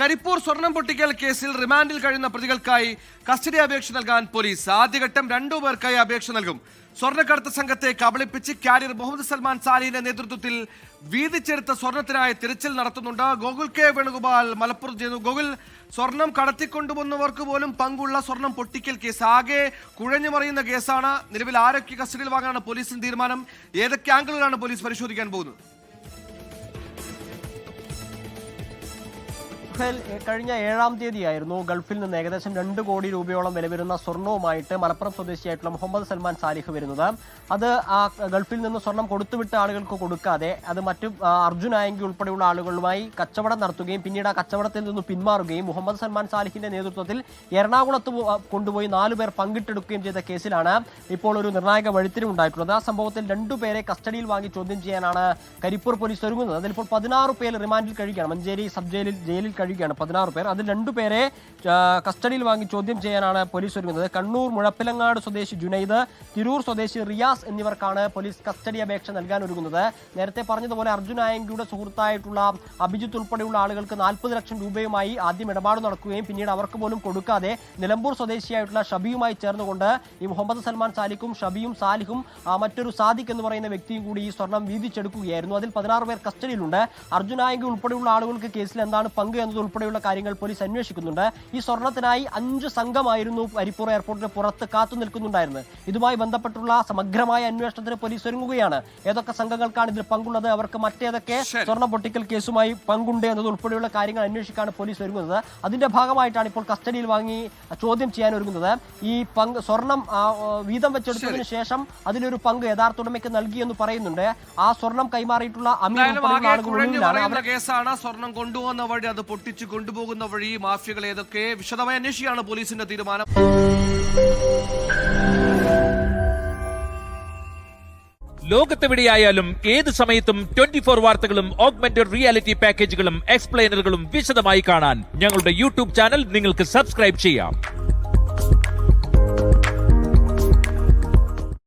കരിപ്പൂർ സ്വർണം പൊട്ടിക്കൽ കേസിൽ റിമാൻഡിൽ കഴിയുന്ന പ്രതികൾക്കായി കസ്റ്റഡി അപേക്ഷ നൽകാൻ പോലീസ്. ആദ്യഘട്ടം 2 പേർക്കായി അപേക്ഷ നൽകും. സ്വർണ്ണക്കടത്ത് സംഘത്തെ കബളിപ്പിച്ച് കാരിയർ മുഹമ്മദ് സൽമാൻ സാലിഹിന്റെ നേതൃത്വത്തിൽ വീതിച്ചെടുത്ത സ്വർണത്തിനായി തിരച്ചിൽ നടത്തുന്നുണ്ട്. ഗോകുൽ കെ വേണുഗോപാൽ മലപ്പുറത്ത് ചെയ്യുന്നു. ഗോകുൽ, സ്വർണം കടത്തിക്കൊണ്ടുവന്നവർക്ക് പോലും പങ്കുള്ള സ്വർണം പൊട്ടിക്കൽ കേസ് ആകെ കുഴഞ്ഞു മറിയുന്ന കേസാണ്. നിലവിൽ ആരൊക്കെ കസ്റ്റഡിയിൽ വാങ്ങാനാണ് പോലീസിന്റെ തീരുമാനം? ഏതൊക്കെ ആംഗിളുകളാണ് പോലീസ് പരിശോധിക്കാൻ പോകുന്നത്? കഴിഞ്ഞ 7-ാം തീയതിയായിരുന്നു ഗൾഫിൽ നിന്ന് ഏകദേശം 2 കോടി രൂപയോളം വില വരുന്ന സ്വർണവുമായിട്ട് മലപ്പുറം സ്വദേശിയായിട്ടുള്ള മുഹമ്മദ് സൽമാൻ സാലിഹ് വരുന്നത്. അത് ആ ഗൾഫിൽ നിന്ന് സ്വർണം കൊടുത്തുവിട്ട ആളുകൾക്ക് കൊടുക്കാതെ അത് മറ്റു അർജുൻ ആയങ്കി ഉൾപ്പെടെയുള്ള ആളുകളുമായി കച്ചവടം നടത്തുകയും പിന്നീട് ആ കച്ചവടത്തിൽ നിന്ന് പിന്മാറുകയും മുഹമ്മദ് സൽമാൻ സാലിഹിന്റെ നേതൃത്വത്തിൽ എറണാകുളത്ത് കൊണ്ടുപോയി 4 പേർ പങ്കിട്ടെടുക്കുകയും ചെയ്ത കേസിലാണ് ഇപ്പോൾ ഒരു നിർണായക വഴിത്തിരിവുണ്ടായിട്ടുള്ളത്. ആ സംഭവത്തിൽ 2 പേരെ കസ്റ്റഡിയിൽ വാങ്ങി ചോദ്യം ചെയ്യാനാണ് കരിപ്പൂർ പോലീസ് ഒരുങ്ങുന്നത്. അതിലിപ്പോൾ 16 പേർ റിമാൻഡിൽ കഴിയുകയാണ്. മഞ്ചേരി സബ് ജയിലിൽ കഴിയുകയാണ് 16 പേർ. അതിൽ 2 പേരെ കസ്റ്റഡിയിൽ വാങ്ങി ചോദ്യം ചെയ്യാനാണ് പോലീസ് ഒരുങ്ങുന്നത്. കണ്ണൂർ മുഴപ്പിലങ്ങാട് സ്വദേശി ജുനൈദ്, തിരൂർ സ്വദേശി റിയാസ് എന്നിവർക്കാണ് പോലീസ് കസ്റ്റഡി അപേക്ഷ നൽകാൻ ഒരുങ്ങുന്നത്. നേരത്തെ പറഞ്ഞതുപോലെ അർജുൻ ആയങ്കിയുടെ സുഹൃത്തായിട്ടുള്ള അഭിജിത്ത് ഉൾപ്പെടെയുള്ള ആളുകൾക്ക് 40 ലക്ഷം രൂപയുമായി ആദ്യം ഇടപാട് നടക്കുകയും പിന്നീട് അവർക്ക് പോലും കൊടുക്കാതെ നിലമ്പൂർ സ്വദേശിയായിട്ടുള്ള ഷബിയുമായി ചേർന്നുകൊണ്ട് ഈ മുഹമ്മദ് സൽമാൻ സാലിഖും ഷബിയും സാലിഹും മറ്റൊരു സാദിഖ് എന്ന് പറയുന്ന വ്യക്തിയും കൂടി ഈ സ്വർണം വീതിച്ചെടുക്കുകയായിരുന്നു. അതിൽ 16 പേർ കസ്റ്റഡിയിലുണ്ട്. അർജുൻ ആയങ്കി ഉൾപ്പെടെയുള്ള ആളുകൾക്ക് കേസിൽ എന്താണ് പങ്ക് ഉൾപ്പെടെയുള്ള കാര്യങ്ങൾ പോലീസ് അന്വേഷിക്കുന്നുണ്ട്. ഈ സ്വർണത്തിനായി 5 സംഘമായിരുന്നു കരിപ്പൂർ എയർപോർട്ടിന് പുറത്ത് കാത്തു നിൽക്കുന്നുണ്ടായിരുന്നത്. ഇതുമായി ബന്ധപ്പെട്ടുള്ള സമഗ്രമായ അന്വേഷണത്തിന് പോലീസ് ഒരുങ്ങുകയാണ്. ഏതൊക്കെ സംഘങ്ങൾക്കാണ് ഇതിൽ പങ്കുള്ളത്, അവർക്ക് മറ്റേതൊക്കെ സ്വർണ്ണ പൊട്ടിക്കൽ കേസുമായി പങ്കുണ്ട് എന്നത് ഉൾപ്പെടെയുള്ള കാര്യങ്ങൾ അന്വേഷിക്കാണ് പോലീസ് ഒരുങ്ങുന്നത്. അതിന്റെ ഭാഗമായിട്ടാണ് ഇപ്പോൾ കസ്റ്റഡിയിൽ വാങ്ങി ചോദ്യം ചെയ്യാൻ ഒരുങ്ങുന്നത്. ഈ സ്വർണം വീതം വെച്ചെടുത്തതിന് ശേഷം അതിലൊരു പങ്ക് യഥാർത്ഥ ഉടമയ്ക്ക് നൽകിയെന്ന് പറയുന്നുണ്ട്. ആ സ്വർണം കൈമാറിയിട്ടുള്ള കേസാണ്. സ്വർണം കൊണ്ടുപോകുന്ന വഴി, അത് പൊട്ടിച്ചു കൊണ്ടുപോകുന്ന വഴി, മാഫിയകൾ ഏതൊക്കെ വിശദമായി അന്വേഷിക്കുകയാണ് പോലീസിന്റെ തീരുമാനം. ലോകത്തെവിടെയായാലും ഏത് സമയത്തും 24 വാർത്തകളും ഓഗ്മെന്റഡ് റിയാലിറ്റി പാക്കേജുകളും എക്സ്പ്ലെയിനറുകളും വിശദമായി കാണാൻ ഞങ്ങളുടെ യൂട്യൂബ് ചാനൽ നിങ്ങൾക്ക് സബ്സ്ക്രൈബ് ചെയ്യാം.